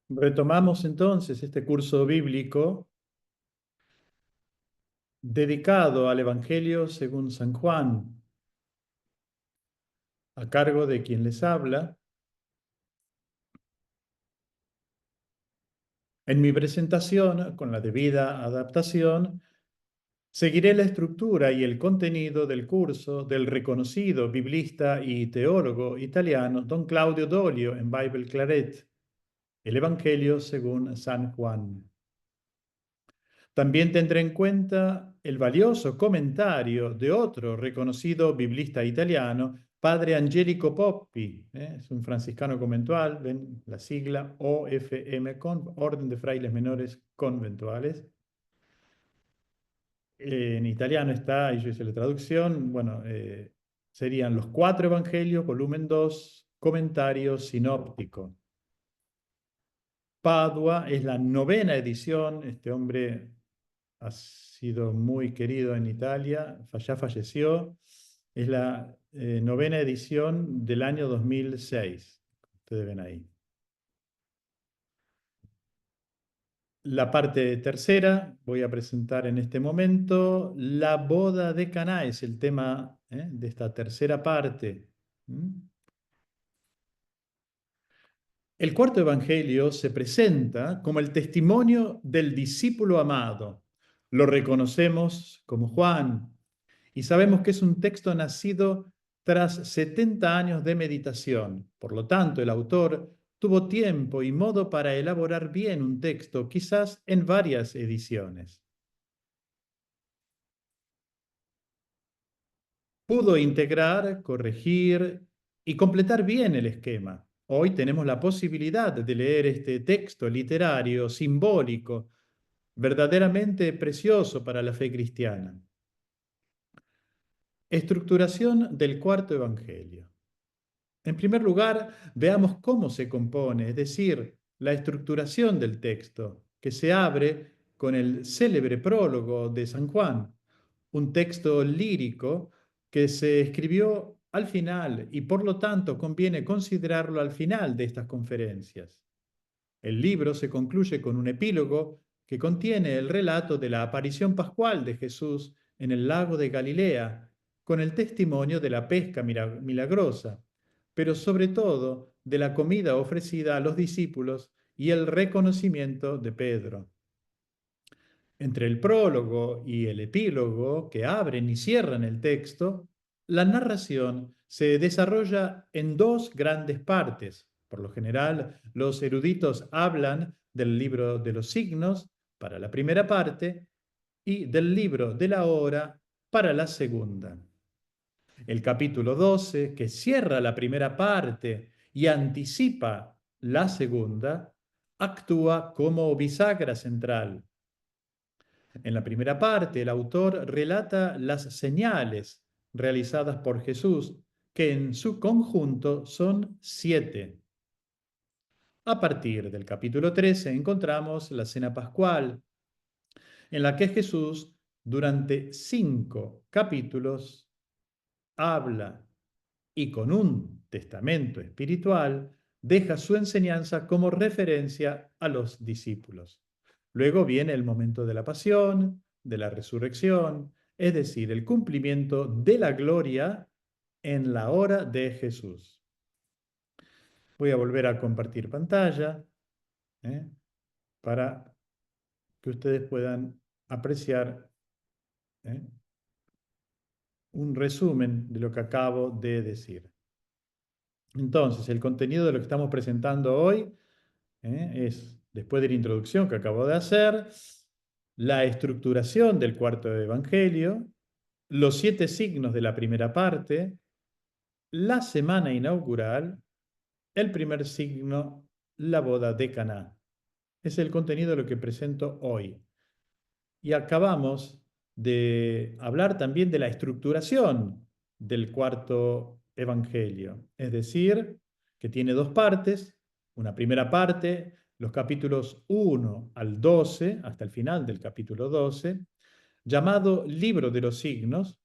Retomamos entonces este curso bíblico dedicado al Evangelio según San Juan, a cargo de quien les habla. En mi presentación, con la debida adaptación, seguiré la estructura y el contenido del curso del reconocido biblista y teólogo italiano Don Claudio Dolio en Bible Claret, el Evangelio según San Juan. También tendré en cuenta el valioso comentario de otro reconocido biblista italiano, padre Angelico Poppi, es un franciscano conventual, ven la sigla OFM, Orden de Frailes Menores Conventuales. En italiano está, y yo hice la traducción, bueno, serían los cuatro evangelios, volumen 2, comentario sinóptico. Padua es la novena edición, este hombre ha sido muy querido en Italia, ya falleció. Es la novena edición del año 2006. Ustedes ven ahí. La parte tercera, voy a presentar en este momento, la boda de Caná, es el tema de esta tercera parte. ¿Mm? El cuarto evangelio se presenta como el testimonio del discípulo amado. Lo reconocemos como Juan y sabemos que es un texto nacido tras 70 años de meditación. Por lo tanto, el autor tuvo tiempo y modo para elaborar bien un texto, quizás en varias ediciones. Pudo integrar, corregir y completar bien el esquema. Hoy tenemos la posibilidad de leer este texto literario, simbólico, verdaderamente precioso para la fe cristiana. Estructuración del cuarto evangelio. En primer lugar, veamos cómo se compone, es decir, la estructuración del texto, que se abre con el célebre prólogo de San Juan, un texto lírico que se escribió al final y por lo tanto conviene considerarlo al final de estas conferencias. El libro se concluye con un epílogo que contiene el relato de la aparición pascual de Jesús en el lago de Galilea, con el testimonio de la pesca milagrosa, pero sobre todo de la comida ofrecida a los discípulos y el reconocimiento de Pedro. Entre el prólogo y el epílogo, que abren y cierran el texto, la narración se desarrolla en dos grandes partes. Por lo general, los eruditos hablan del libro de los signos para la primera parte y del libro de la hora para la segunda. El capítulo 12, que cierra la primera parte y anticipa la segunda, actúa como bisagra central. En la primera parte, el autor relata las señales realizadas por Jesús, que en su conjunto son 7. A partir del capítulo 13 encontramos la cena pascual, en la que Jesús, durante 5 capítulos, habla y con un testamento espiritual deja su enseñanza como referencia a los discípulos. Luego viene el momento de la pasión, de la resurrección, es decir, el cumplimiento de la gloria en la hora de Jesús. Voy a volver a compartir pantalla para que ustedes puedan apreciar un resumen de lo que acabo de decir. Entonces, el contenido de lo que estamos presentando hoy es, después de la introducción que acabo de hacer, la estructuración del cuarto evangelio, los 7 signos de la primera parte, la semana inaugural, el primer signo, la boda de Caná. Es el contenido de lo que presento hoy. Y acabamos de hablar también de la estructuración del cuarto evangelio, es decir, que tiene dos partes. Una primera parte, los capítulos 1 al 12, hasta el final del capítulo 12, llamado Libro de los Signos,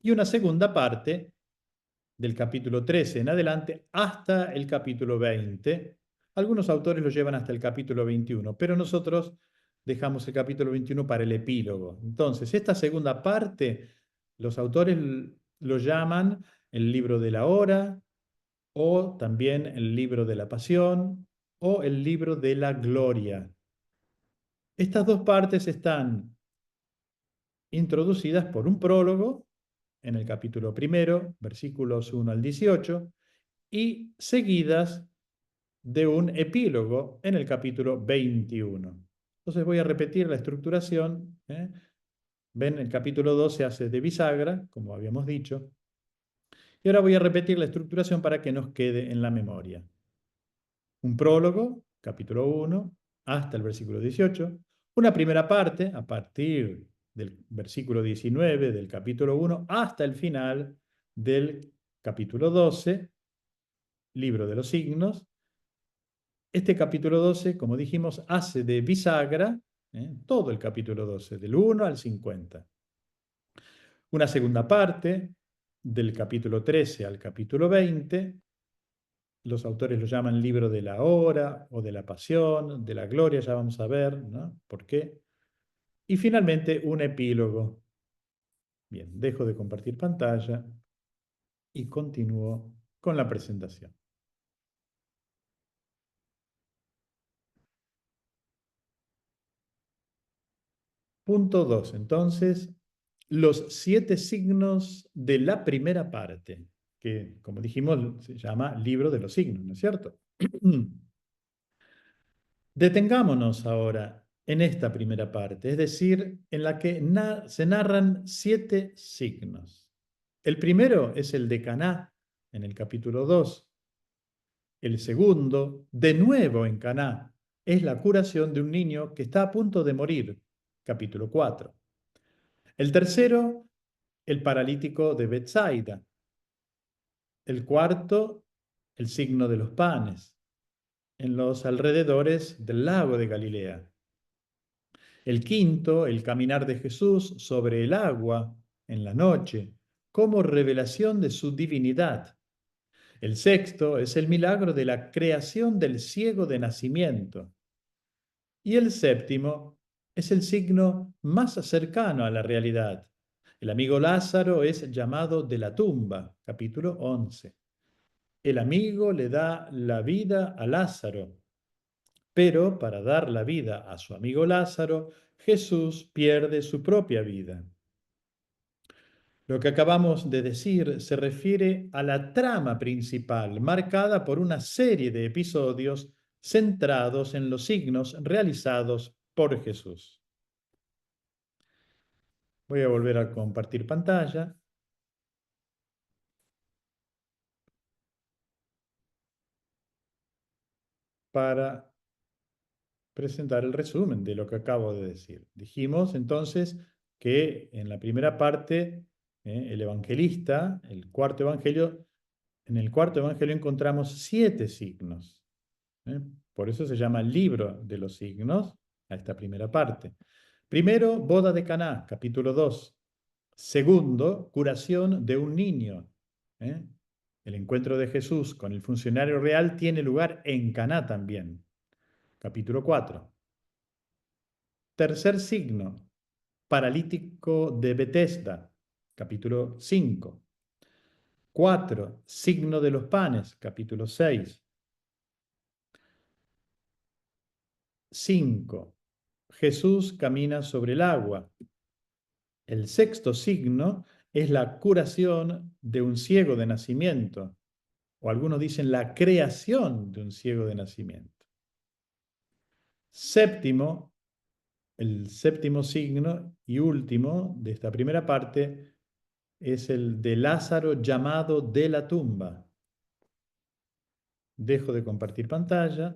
y una segunda parte, del capítulo 13 en adelante hasta el capítulo 20, Algunos autores lo llevan hasta el capítulo 21, pero nosotros dejamos el capítulo 21 para el epílogo. Entonces, esta segunda parte, los autores lo llaman el libro de la hora, o también el libro de la pasión, o el libro de la gloria. Estas dos partes están introducidas por un prólogo en el capítulo primero, versículos 1 al 18, y seguidas de un epílogo en el capítulo 21. Entonces voy a repetir la estructuración. Ven, el capítulo 2 se hace de bisagra, como habíamos dicho. Y ahora voy a repetir la estructuración para que nos quede en la memoria. Un prólogo, capítulo 1, hasta el versículo 18. Una primera parte, a partir del versículo 19 del capítulo 1 hasta el final del capítulo 12, libro de los signos. Este capítulo 12, como dijimos, hace de bisagra todo el capítulo 12, del 1 al 50. Una segunda parte, del capítulo 13 al capítulo 20, los autores lo llaman libro de la hora o de la pasión, de la gloria, ya vamos a ver, ¿no? ¿Por qué? Y finalmente un epílogo. Bien, dejo de compartir pantalla y continúo con la presentación. Punto 2. Entonces, los 7 signos de la primera parte, que como dijimos se llama libro de los signos, ¿no es cierto? Detengámonos ahora en esta primera parte, es decir, en la que se narran 7 signos. El primero es el de Caná, en el capítulo 2. El segundo, de nuevo en Caná, es la curación de un niño que está a punto de morir, capítulo 4. El tercero, el paralítico de Betsaida. El cuarto, el signo de los panes, en los alrededores del lago de Galilea. El quinto, el caminar de Jesús sobre el agua en la noche, como revelación de su divinidad. El sexto es el milagro de la creación del ciego de nacimiento. Y el séptimo es el signo más cercano a la realidad. El amigo Lázaro es llamado de la tumba, capítulo 11. El amigo le da la vida a Lázaro, pero para dar la vida a su amigo Lázaro, Jesús pierde su propia vida. Lo que acabamos de decir se refiere a la trama principal, marcada por una serie de episodios centrados en los signos realizados por Jesús. Voy a volver a compartir pantalla para presentar el resumen de lo que acabo de decir. Dijimos entonces que en la primera parte, el evangelista, en el cuarto evangelio encontramos 7 signos. Por eso se llama libro de los signos a esta primera parte. Primero, boda de Caná, capítulo 2. Segundo, curación de un niño. ¿eh? El encuentro de Jesús con el funcionario real tiene lugar en Caná también, capítulo 4. Tercer signo, paralítico de Betesda, capítulo 5. 4. Signo de los panes, capítulo 6. 5. Jesús camina sobre el agua. El sexto signo es la curación de un ciego de nacimiento, o algunos dicen la creación de un ciego de nacimiento. Séptimo, el séptimo signo y último de esta primera parte es el de Lázaro llamado de la tumba. Dejo de compartir pantalla.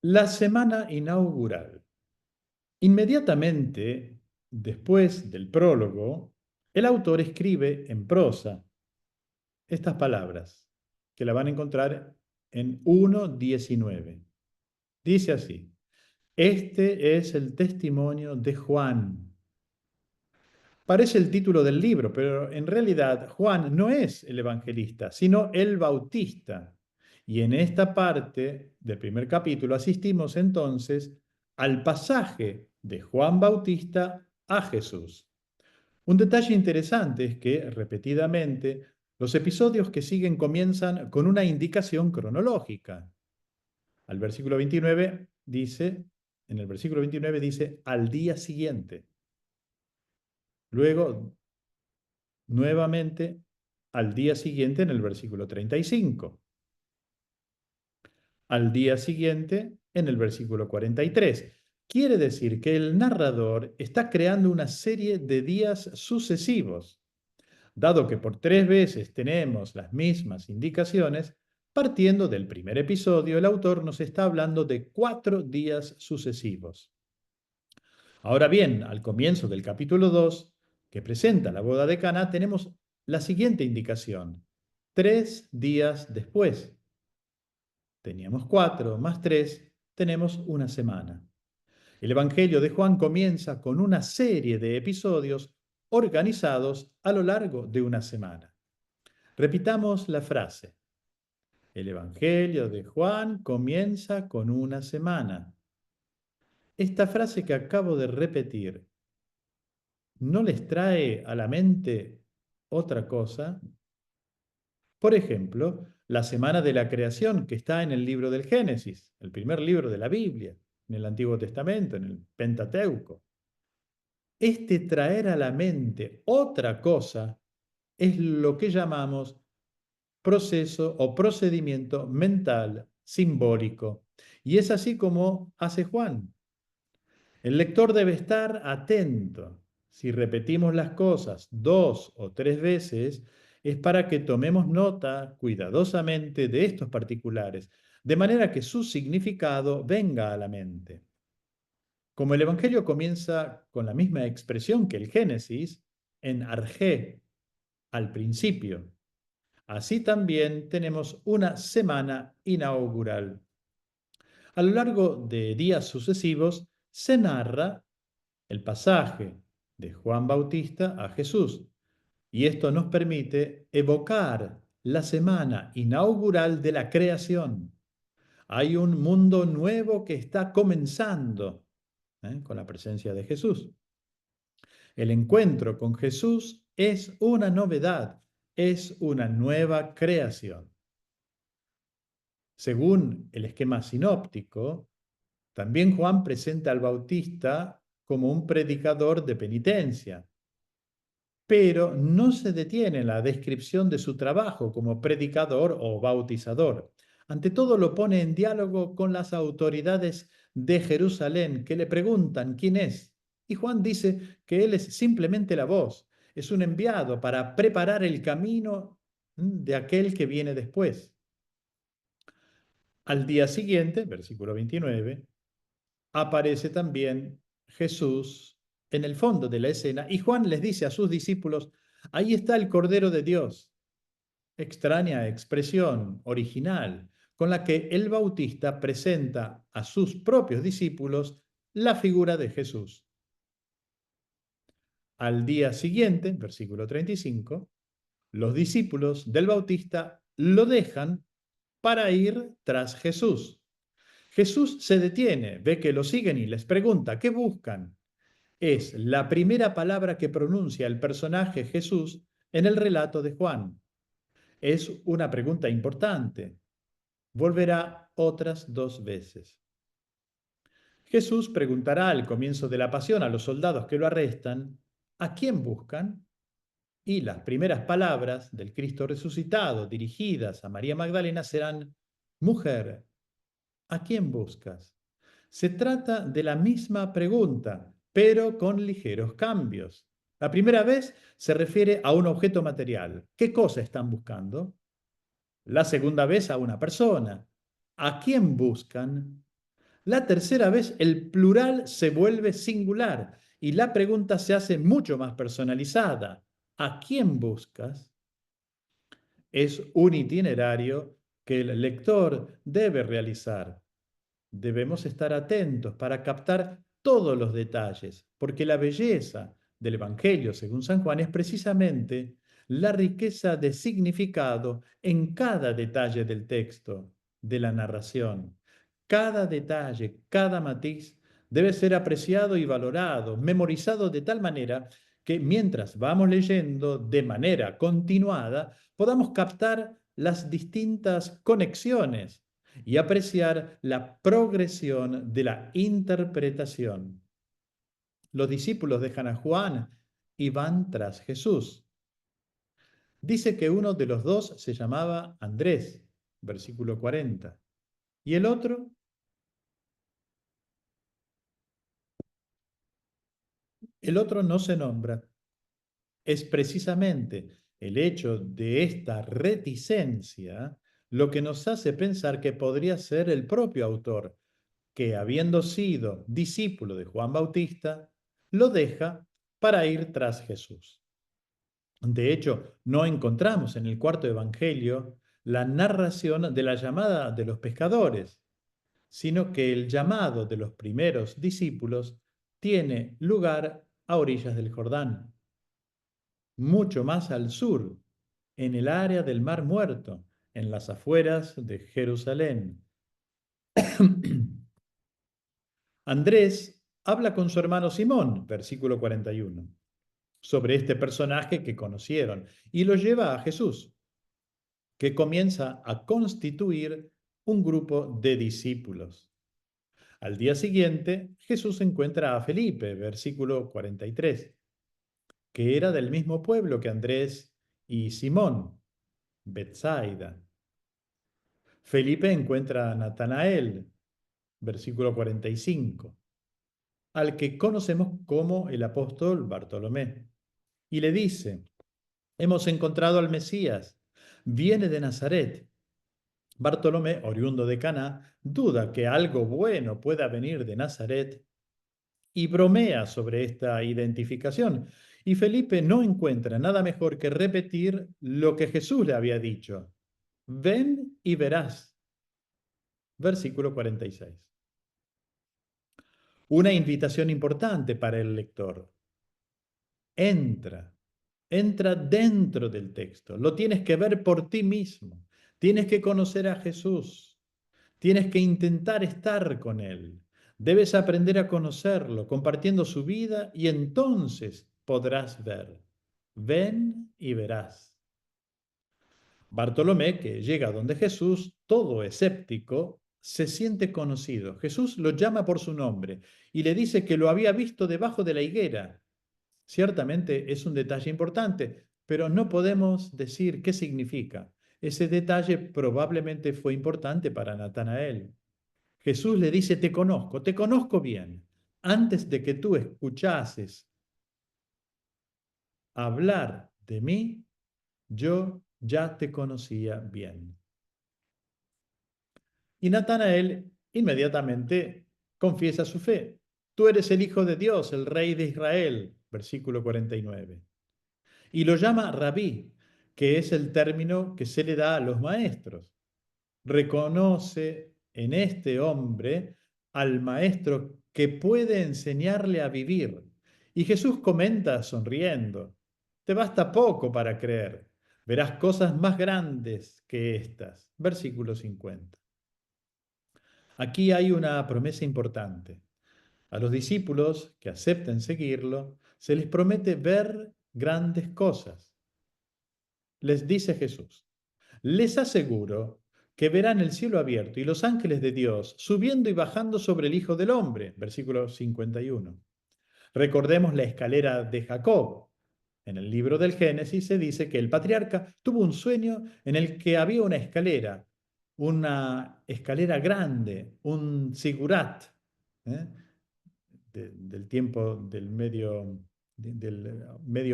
La semana inaugural. Inmediatamente después del prólogo, el autor escribe en prosa estas palabras, que la van a encontrar en 1:19. Dice así: Este es el testimonio de Juan. Parece el título del libro, pero en realidad Juan no es el evangelista, sino el bautista. Y en esta parte del primer capítulo asistimos entonces al pasaje de Juan Bautista a Jesús. Un detalle interesante es que, repetidamente, los episodios que siguen comienzan con una indicación cronológica. Al versículo 29 dice, en el versículo 29 dice, al día siguiente. Luego, nuevamente, al día siguiente en el versículo 35. Al día siguiente en el versículo 43. Quiere decir que el narrador está creando una serie de días sucesivos. Dado que por 3 veces tenemos las mismas indicaciones, partiendo del primer episodio, el autor nos está hablando de 4 días sucesivos. Ahora bien, al comienzo del capítulo 2, que presenta la boda de Caná, tenemos la siguiente indicación: 3 días después. Teníamos 4 más 3, tenemos una semana. El Evangelio de Juan comienza con una serie de episodios organizados a lo largo de una semana. Repitamos la frase. El Evangelio de Juan comienza con una semana. Esta frase que acabo de repetir, ¿no les trae a la mente otra cosa? Por ejemplo, la semana de la creación que está en el libro del Génesis, el primer libro de la Biblia, en el Antiguo Testamento, en el Pentateuco. Este traer a la mente otra cosa es lo que llamamos proceso o procedimiento mental simbólico. Y es así como hace Juan. El lector debe estar atento. Si repetimos las cosas 2 o 3 veces, es para que tomemos nota cuidadosamente de estos particulares, de manera que su significado venga a la mente. Como el Evangelio comienza con la misma expresión que el Génesis, en arjé, al principio, así también tenemos una semana inaugural. A lo largo de días sucesivos se narra el pasaje de Juan Bautista a Jesús, y esto nos permite evocar la semana inaugural de la creación. Hay un mundo nuevo que está comenzando, con la presencia de Jesús. El encuentro con Jesús es una novedad, es una nueva creación. Según el esquema sinóptico, también Juan presenta al Bautista como un predicador de penitencia, pero no se detiene en la descripción de su trabajo como predicador o bautizador. Ante todo lo pone en diálogo con las autoridades de Jerusalén que le preguntan quién es. Y Juan dice que él es simplemente la voz, es un enviado para preparar el camino de aquel que viene después. Al día siguiente, versículo 29, aparece también Jesús en el fondo de la escena y Juan les dice a sus discípulos, ahí está el Cordero de Dios. Extraña expresión original con la que el Bautista presenta a sus propios discípulos la figura de Jesús. Al día siguiente, versículo 35, los discípulos del Bautista lo dejan para ir tras Jesús. Jesús se detiene, ve que lo siguen y les pregunta, ¿qué buscan? Es la primera palabra que pronuncia el personaje Jesús en el relato de Juan. Es una pregunta importante. Volverá otras 2 veces. Jesús preguntará al comienzo de la pasión a los soldados que lo arrestan, ¿a quién buscan? Y las primeras palabras del Cristo resucitado dirigidas a María Magdalena serán, mujer, ¿a quién buscas? Se trata de la misma pregunta, pero con ligeros cambios. La primera vez se refiere a un objeto material. ¿Qué cosa están buscando? La segunda vez a una persona. ¿A quién buscan? La tercera vez el plural se vuelve singular y la pregunta se hace mucho más personalizada. ¿A quién buscas? Es un itinerario que el lector debe realizar. Debemos estar atentos para captar todos los detalles, porque la belleza del Evangelio según San Juan es precisamente la riqueza de significado en cada detalle del texto, de la narración. Cada detalle, cada matiz debe ser apreciado y valorado, memorizado de tal manera que mientras vamos leyendo de manera continuada, podamos captar las distintas conexiones y apreciar la progresión de la interpretación. Los discípulos dejan a Juan y van tras Jesús. Dice que uno de los dos se llamaba Andrés, versículo 40, y el otro no se nombra. Es precisamente el hecho de esta reticencia lo que nos hace pensar que podría ser el propio autor, que habiendo sido discípulo de Juan Bautista, lo deja para ir tras Jesús. De hecho, no encontramos en el cuarto evangelio la narración de la llamada de los pescadores, sino que el llamado de los primeros discípulos tiene lugar a orillas del Jordán, mucho más al sur, en el área del Mar Muerto, en las afueras de Jerusalén. Andrés habla con su hermano Simón, versículo 41, sobre este personaje que conocieron y lo lleva a Jesús, que comienza a constituir un grupo de discípulos. Al día siguiente, Jesús encuentra a Felipe, versículo 43, que era del mismo pueblo que Andrés y Simón, Betsaida. Felipe encuentra a Natanael, versículo 45, al que conocemos como el apóstol Bartolomé, y le dice: hemos encontrado al Mesías, viene de Nazaret. Bartolomé, oriundo de Caná, duda que algo bueno pueda venir de Nazaret y bromea sobre esta identificación. Y Felipe no encuentra nada mejor que repetir lo que Jesús le había dicho: ven y verás. Versículo 46. Una invitación importante para el lector. Entra, entra dentro del texto. Lo tienes que ver por ti mismo. Tienes que conocer a Jesús. Tienes que intentar estar con Él. Debes aprender a conocerlo, compartiendo su vida, y entonces podrás ver. Ven y verás. Bartolomé, que llega donde Jesús, todo escéptico, se siente conocido. Jesús lo llama por su nombre y le dice que lo había visto debajo de la higuera. Ciertamente es un detalle importante, pero no podemos decir qué significa. Ese detalle probablemente fue importante para Natanael. Jesús le dice: te conozco bien. Antes de que tú escuchases hablar de mí, yo ya te conocía bien. Y Natanael inmediatamente confiesa su fe. Tú eres el Hijo de Dios, el Rey de Israel, versículo 49. Y lo llama rabí, que es el término que se le da a los maestros. Reconoce en este hombre al maestro que puede enseñarle a vivir. Y Jesús comenta sonriendo: te basta poco para creer, verás cosas más grandes que estas. Versículo 50. Aquí hay una promesa importante. A los discípulos que acepten seguirlo, se les promete ver grandes cosas. Les dice Jesús: les aseguro que verán el cielo abierto y los ángeles de Dios subiendo y bajando sobre el Hijo del Hombre. Versículo 51. Recordemos la escalera de Jacob. En el libro del Génesis se dice que el patriarca tuvo un sueño en el que había una escalera grande, un sigurat, ¿eh? Del tiempo del Medio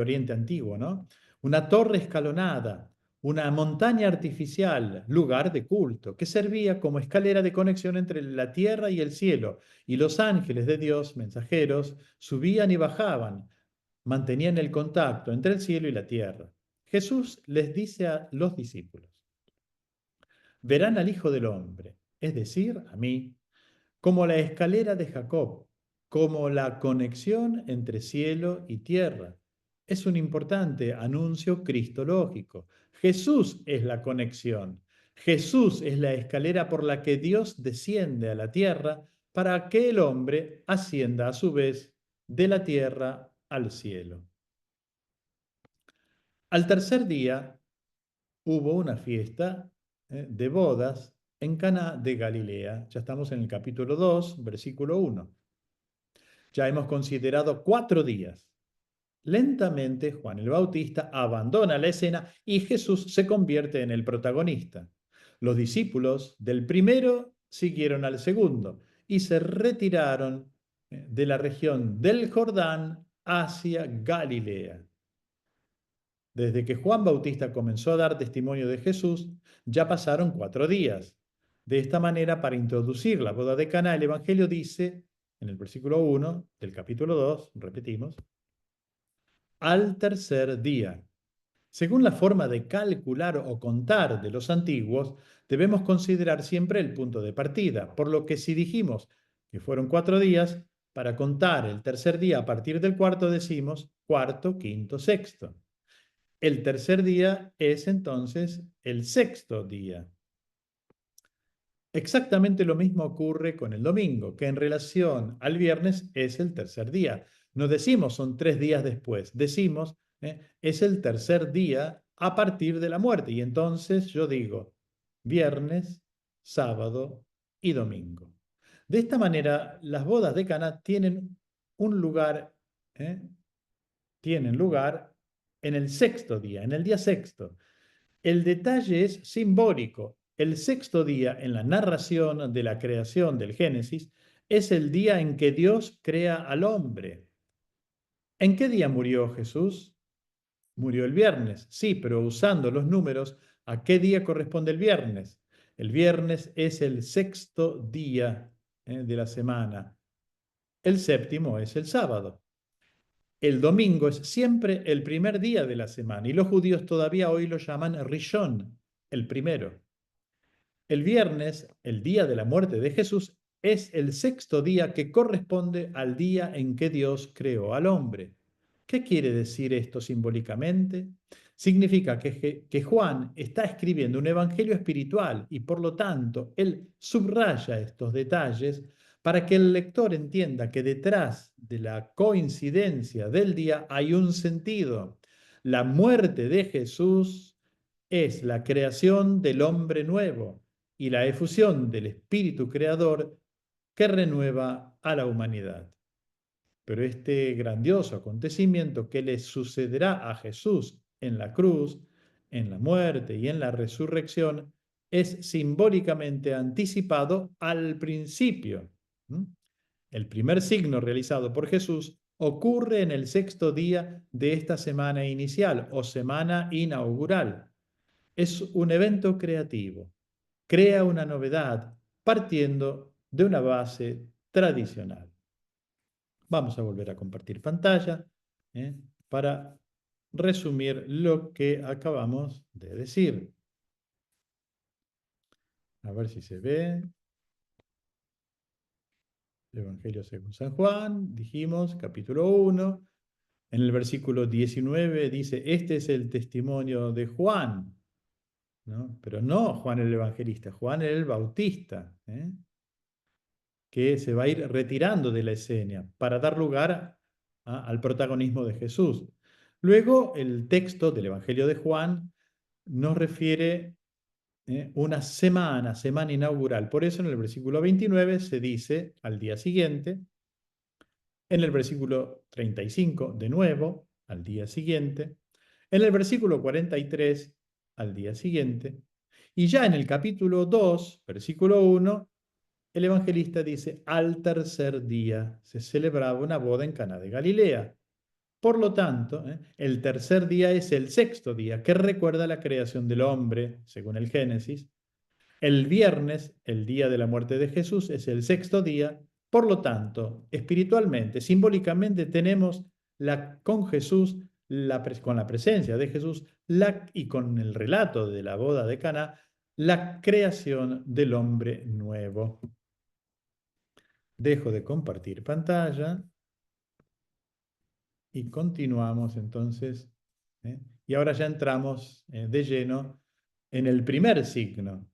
Oriente antiguo, ¿no? Una torre escalonada, una montaña artificial, lugar de culto, que servía como escalera de conexión entre la tierra y el cielo, y los ángeles de Dios, mensajeros, subían y bajaban, mantenían el contacto entre el cielo y la tierra. Jesús les dice a los discípulos: verán al Hijo del Hombre, es decir, a mí, como la escalera de Jacob, como la conexión entre cielo y tierra. Es un importante anuncio cristológico. Jesús es la conexión. Jesús es la escalera por la que Dios desciende a la tierra para que el hombre ascienda a su vez de la tierra al cielo. Al tercer día hubo una fiesta de bodas en Caná de Galilea. Ya estamos en el capítulo 2, versículo 1. Ya hemos considerado 4 días. Lentamente, Juan el Bautista abandona la escena y Jesús se convierte en el protagonista. Los discípulos del primero siguieron al segundo y se retiraron de la región del Jordán hacia Galilea. Desde que Juan Bautista comenzó a dar testimonio de Jesús, ya pasaron 4 días. De esta manera, para introducir la boda de Caná, el Evangelio dice, en el versículo 1 del capítulo 2, repetimos, al tercer día. Según la forma de calcular o contar de los antiguos, debemos considerar siempre el punto de partida, por lo que si dijimos que fueron 4 días, para contar el tercer día a partir del cuarto decimos cuarto, quinto, sexto. El tercer día es entonces el sexto día. Exactamente lo mismo ocurre con el domingo, que en relación al viernes es el tercer día. No decimos son 3 días después, decimos es el tercer día a partir de la muerte. Y entonces yo digo viernes, sábado y domingo. De esta manera, las bodas de Caná tienen un lugar, tienen lugar en el sexto día, en el día sexto. El detalle es simbólico. El sexto día en la narración de la creación del Génesis es el día en que Dios crea al hombre. ¿En qué día murió Jesús? Murió el viernes, sí, pero usando los números, ¿a qué día corresponde el viernes? El viernes es el sexto día de la semana. El séptimo es el sábado. El domingo es siempre el primer día de la semana y los judíos todavía hoy lo llaman Rishon, el primero. El viernes, el día de la muerte de Jesús, es el sexto día que corresponde al día en que Dios creó al hombre. ¿Qué quiere decir esto simbólicamente? Significa que Juan está escribiendo un evangelio espiritual y por lo tanto él subraya estos detalles para que el lector entienda que detrás de la coincidencia del día hay un sentido. La muerte de Jesús es la creación del hombre nuevo y la efusión del Espíritu Creador que renueva a la humanidad. Pero este grandioso acontecimiento que le sucederá a Jesús en la cruz, en la muerte y en la resurrección, es simbólicamente anticipado al principio. El primer signo realizado por Jesús ocurre en el sexto día de esta semana inicial o semana inaugural. Es un evento creativo. Crea una novedad partiendo de una base tradicional. Vamos a volver a compartir pantalla para resumir lo que acabamos de decir. A ver si se ve. El Evangelio según San Juan, dijimos, capítulo 1. En el versículo 19 dice, este es el testimonio de Juan, ¿no? Pero no Juan el Evangelista, Juan el Bautista, que se va a ir retirando de la escena para dar lugar al protagonismo de Jesús. Luego, el texto del Evangelio de Juan nos refiere una semana inaugural. Por eso en el versículo 29 se dice al día siguiente, en el versículo 35 de nuevo, al día siguiente, en el versículo 43 al día siguiente, y ya en el capítulo 2, versículo 1, el evangelista dice, al tercer día se celebraba una boda en Caná de Galilea. Por lo tanto, el tercer día es el sexto día, que recuerda la creación del hombre, según el Génesis. El viernes, el día de la muerte de Jesús, es el sexto día. Por lo tanto, espiritualmente, simbólicamente, tenemos con Jesús, con la presencia de Jesús y con el relato de la boda de Caná, la creación del hombre nuevo. Dejo de compartir pantalla y continuamos entonces. ¿eh? Y ahora ya entramos de lleno en el primer signo,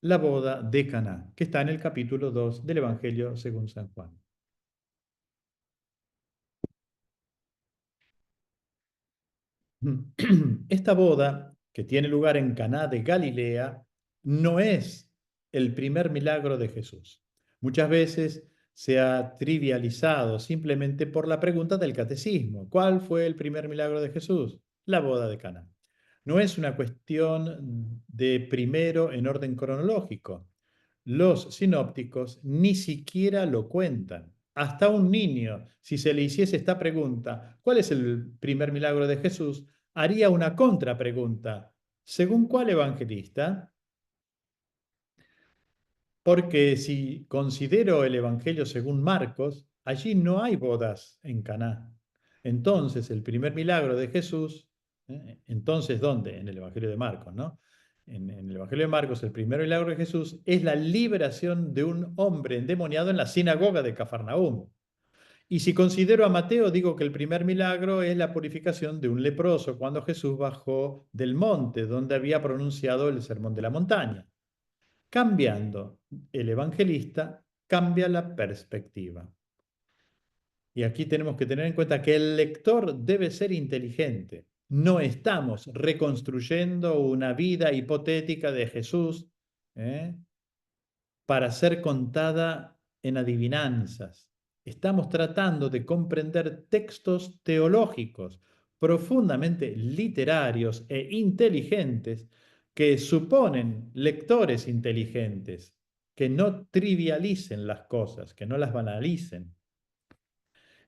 la boda de Caná, que está en el capítulo 2 del Evangelio según San Juan. Esta boda, que tiene lugar en Caná de Galilea, no es el primer milagro de Jesús. Muchas veces se ha trivializado simplemente por la pregunta del catecismo. ¿Cuál fue el primer milagro de Jesús? La boda de Caná. No es una cuestión de primero en orden cronológico. Los sinópticos ni siquiera lo cuentan. Hasta un niño, si se le hiciese esta pregunta, ¿cuál es el primer milagro de Jesús? Haría una contrapregunta. ¿Según cuál evangelista? Porque si considero el Evangelio según Marcos, allí no hay bodas en Caná. Entonces, el primer milagro de Jesús, entonces, ¿dónde? En el Evangelio de Marcos, ¿no? En el Evangelio de Marcos, el primer milagro de Jesús es la liberación de un hombre endemoniado en la sinagoga de Cafarnaúm. Y si considero a Mateo, digo que el primer milagro es la purificación de un leproso cuando Jesús bajó del monte donde había pronunciado el sermón de la montaña. Cambiando el evangelista, cambia la perspectiva. Y aquí tenemos que tener en cuenta que el lector debe ser inteligente. No estamos reconstruyendo una vida hipotética de Jesús, ¿eh? para ser contada en adivinanzas. Estamos tratando de comprender textos teológicos profundamente literarios e inteligentes que suponen lectores inteligentes, que no trivialicen las cosas, que no las banalicen.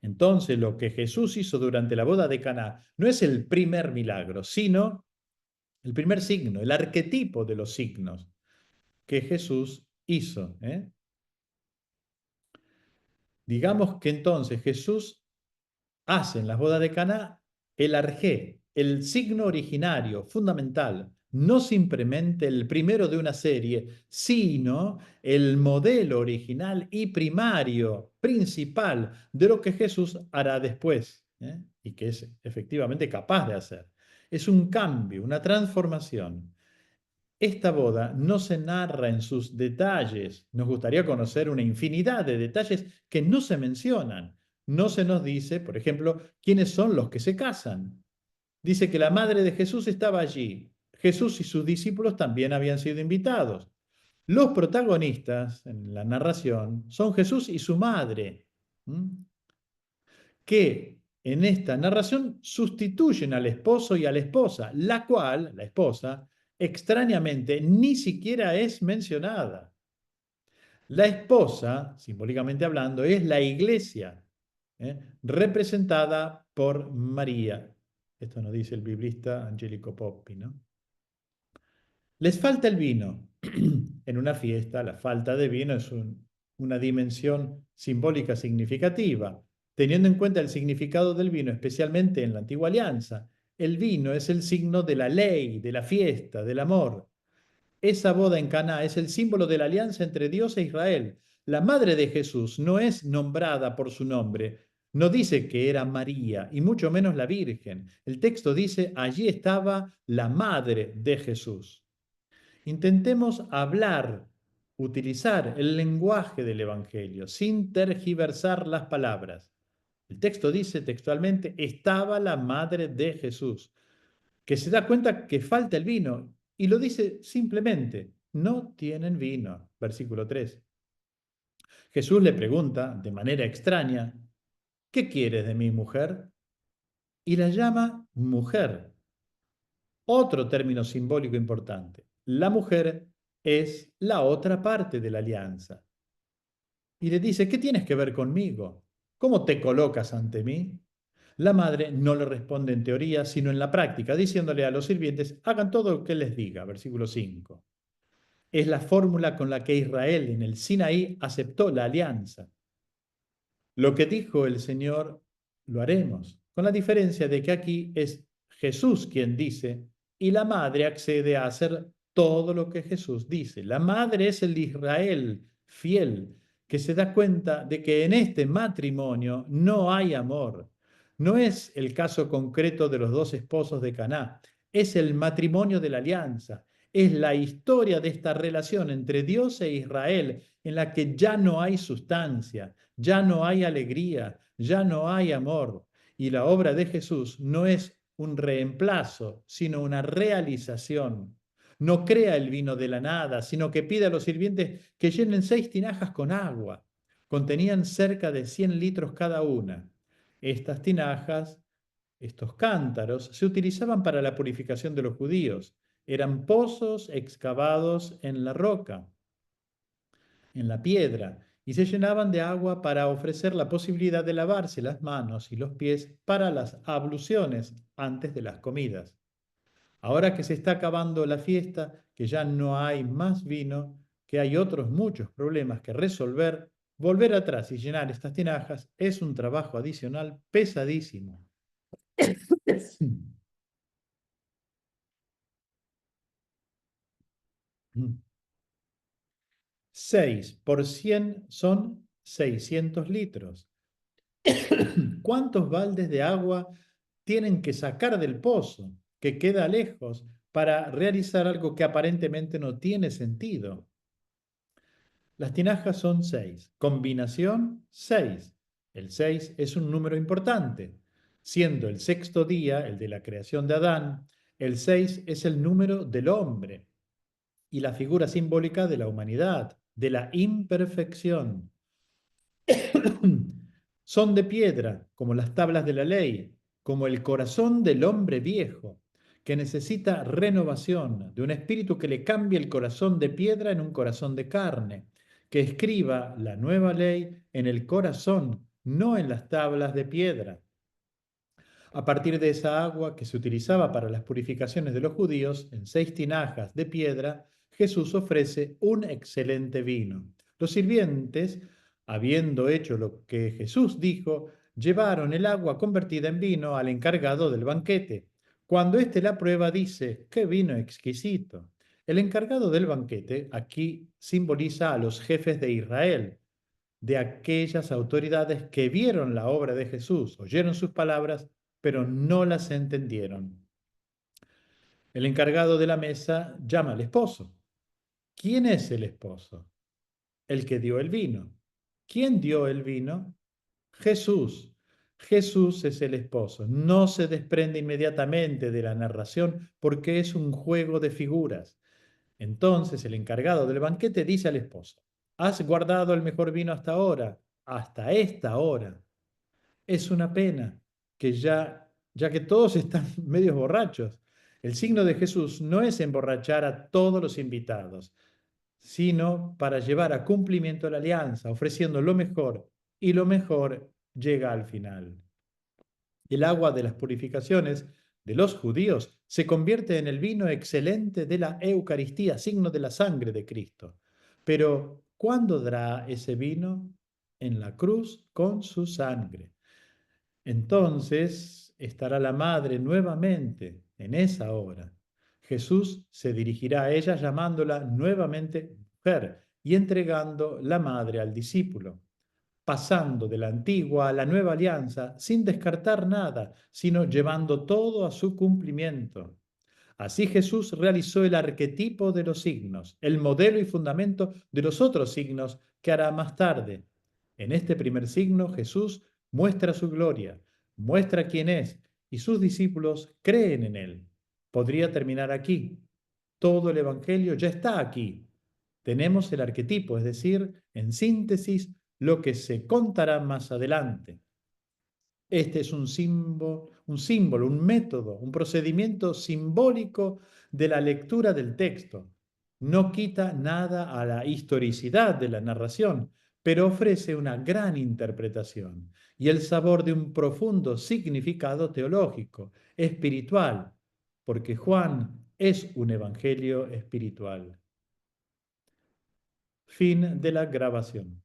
Entonces, lo que Jesús hizo durante la boda de Caná no es el primer milagro, sino el primer signo, el arquetipo de los signos que Jesús hizo. Digamos que entonces Jesús hace en las bodas de Caná el arjé, el signo originario, fundamental, no simplemente el primero de una serie, sino el modelo original y primario, principal, de lo que Jesús hará después, y que es efectivamente capaz de hacer. Es un cambio, una transformación. Esta boda no se narra en sus detalles. Nos gustaría conocer una infinidad de detalles que no se mencionan. No se nos dice, por ejemplo, quiénes son los que se casan. Dice que la madre de Jesús estaba allí. Jesús y sus discípulos también habían sido invitados. Los protagonistas en la narración son Jesús y su madre, que en esta narración sustituyen al esposo y a la esposa, la cual, la esposa, extrañamente ni siquiera es mencionada. La esposa, simbólicamente hablando, es la iglesia, representada por María. Esto nos dice el biblista Angelico Poppi, ¿no? Les falta el vino. En una fiesta, la falta de vino es una dimensión simbólica significativa, teniendo en cuenta el significado del vino, especialmente en la antigua alianza. El vino es el signo de la ley, de la fiesta, del amor. Esa boda en Caná es el símbolo de la alianza entre Dios e Israel. La madre de Jesús no es nombrada por su nombre, no dice que era María, y mucho menos la Virgen. El texto dice, allí estaba la madre de Jesús. Intentemos hablar, utilizar el lenguaje del Evangelio sin tergiversar las palabras. El texto dice textualmente, estaba la madre de Jesús, que se da cuenta que falta el vino y lo dice simplemente, no tienen vino. Versículo 3. Jesús le pregunta de manera extraña, ¿qué quieres de mi mujer? Y la llama mujer. Otro término simbólico importante. La mujer es la otra parte de la alianza. Y le dice, ¿qué tienes que ver conmigo? ¿Cómo te colocas ante mí? La madre no le responde en teoría, sino en la práctica, diciéndole a los sirvientes, hagan todo lo que les diga. Versículo 5. Es la fórmula con la que Israel en el Sinaí aceptó la alianza. Lo que dijo el Señor, lo haremos, con la diferencia de que aquí es Jesús quien dice y la madre accede a hacer todo lo que Jesús dice. La madre es el Israel fiel que se da cuenta de que en este matrimonio no hay amor. No es el caso concreto de los dos esposos de Caná, es el matrimonio de la alianza, es la historia de esta relación entre Dios e Israel en la que ya no hay sustancia, ya no hay alegría, ya no hay amor. Y la obra de Jesús no es un reemplazo, sino una realización. No crea el vino de la nada, sino que pide a los sirvientes que llenen 6 tinajas con agua. Contenían cerca de 100 litros cada una. Estas tinajas, estos cántaros, se utilizaban para la purificación de los judíos. Eran pozos excavados en la roca, en la piedra, y se llenaban de agua para ofrecer la posibilidad de lavarse las manos y los pies para las abluciones antes de las comidas. Ahora que se está acabando la fiesta, que ya no hay más vino, que hay otros muchos problemas que resolver, volver atrás y llenar estas tinajas es un trabajo adicional pesadísimo. 6 por 100 son 600 litros. ¿Cuántos baldes de agua tienen que sacar del pozo, que queda lejos, para realizar algo que aparentemente no tiene sentido? Las tinajas son 6. Combinación 6. El 6 es un número importante. Siendo el sexto día, el de la creación de Adán, el 6 es el número del hombre y la figura simbólica de la humanidad, de la imperfección. Son de piedra, como las tablas de la ley, como el corazón del hombre viejo, que necesita renovación, de un espíritu que le cambie el corazón de piedra en un corazón de carne, que escriba la nueva ley en el corazón, no en las tablas de piedra. A partir de esa agua que se utilizaba para las purificaciones de los judíos, en 6 tinajas de piedra, Jesús ofrece un excelente vino. Los sirvientes, habiendo hecho lo que Jesús dijo, llevaron el agua convertida en vino al encargado del banquete. Cuando éste la prueba, dice: ¡qué vino exquisito! El encargado del banquete aquí simboliza a los jefes de Israel, de aquellas autoridades que vieron la obra de Jesús, oyeron sus palabras, pero no las entendieron. El encargado de la mesa llama al esposo. ¿Quién es el esposo? El que dio el vino. ¿Quién dio el vino? Jesús. Jesús es el esposo. No se desprende inmediatamente de la narración porque es un juego de figuras. Entonces el encargado del banquete dice al esposo: has guardado el mejor vino hasta ahora, hasta esta hora. Es una pena que ya que todos están medios borrachos. El signo de Jesús no es emborrachar a todos los invitados, sino para llevar a cumplimiento la alianza, ofreciendo lo mejor, y lo mejor llega al final. El agua de las purificaciones de los judíos se convierte en el vino excelente de la Eucaristía, signo de la sangre de Cristo. Pero, ¿cuándo dará ese vino? En la cruz con su sangre. Entonces estará la madre nuevamente en esa hora. Jesús se dirigirá a ella llamándola nuevamente mujer y entregando la madre al discípulo, pasando de la antigua a la nueva alianza sin descartar nada, sino llevando todo a su cumplimiento. Así Jesús realizó el arquetipo de los signos, el modelo y fundamento de los otros signos que hará más tarde. En este primer signo Jesús muestra su gloria, muestra quién es, y sus discípulos creen en él. Podría terminar aquí. Todo el Evangelio ya está aquí. Tenemos el arquetipo, es decir, en síntesis, lo que se contará más adelante. Este es un método, un procedimiento simbólico de la lectura del texto. No quita nada a la historicidad de la narración, pero ofrece una gran interpretación y el sabor de un profundo significado teológico, espiritual, porque Juan es un evangelio espiritual. Fin de la grabación.